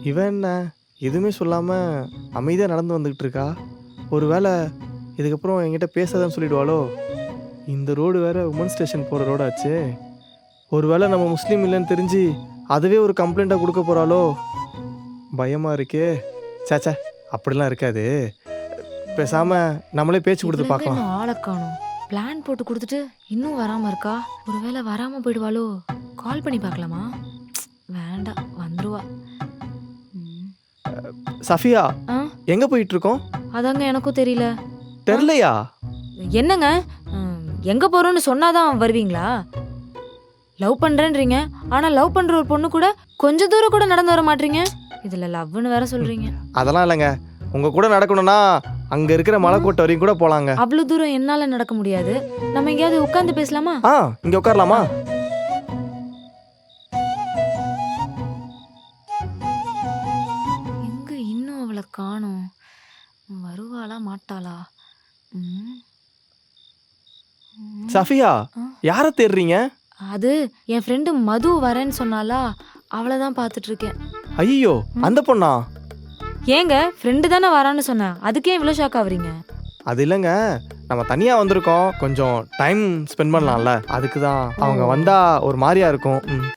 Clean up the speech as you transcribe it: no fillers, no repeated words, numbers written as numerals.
இவன் என்ன எதுவுமே சொல்லாம அமைதியா நடந்து வந்துகிட்டு இருக்கா? ஒருவேளை இதுக்கப்புறம் என்கிட்ட பேசாதன்னு சொல்லிடுவாளோ? இந்த ரோடு வேற உமன் ஸ்டேஷன் போற ரோடாச்சே. ஒருவேளை நம்ம முஸ்லீம் இல்லைன்னு தெரிஞ்சு அதுவே ஒரு கம்ப்ளைண்ட்டா குடுக்க போறாளோ? பயமா இருக்கே. ச்சே அப்படிலாம் இருக்காது. பேசாம நம்மளே பேச்சு இவள குடுத்து எங்க பார்க்கலாம். இன்னும் ஆள காணோம். பிளான் போட்டு குடுத்துட்டு இன்னும் வராம இருக்கா? ஒருவேளை வராம போயிடுவாளோ? கால் பண்ணி பார்க்கலாமா? வேண்டாம், வந்துருவா. ம். சஃபியா, ஆ எங்க போயிட்டு இருக்கோம்? அதாங்க எனக்கும் தெரியல. தெரியலையா? என்னங்க? எங்க போறோம்னு சொன்னாதான் வருவீங்களா? லவ் பண்றேன்றீங்க. ஆனா லவ் பண்ற ஒரு பொண்ணு கூட கொஞ்ச தூரம் கூட நடந்து வர மாட்டீங்க. இதுல லவ்னு வேற சொல்றீங்க. அதெல்லாம் இல்லைங்க. உங்க கூட நடக்கணும்னா அங்க இருக்கிற மலைக்கோட்டை வரைக்கும் கூட போலாங்க. அவ்வளவு தூரம் என்னால நடக்க முடியாது. நம்ம எங்கேயாவது உட்கார்ந்து பேசலாமா? இங்க உட்காரலாமா? எங்க இன்னும் அவளை காணோம். வருவாளா மாட்டாளா? ம். ம். சஃபியா, ஆ. யார தேடுறீங்க? அது என் ஃப்ரெண்டு மது வரேன்னு சொன்னாலா, அவளை தான் பார்த்துட்டு இருக்கேன். ஐயோ, அந்த பொண்ணா? ஏங்க ஃப்ரெண்டு தானே வரான்னு சொன்னேன், அதுக்கே இவ்வளோ ஷாக் ஆகுறீங்க? அது இல்லைங்க, நம்ம தனியா வந்திருக்கோம், கொஞ்சம் டைம் ஸ்பெண்ட் பண்ணலாம்ல, அதுக்கு தான். அவங்க வந்தா ஒரு மாதிரியா இருக்கும்.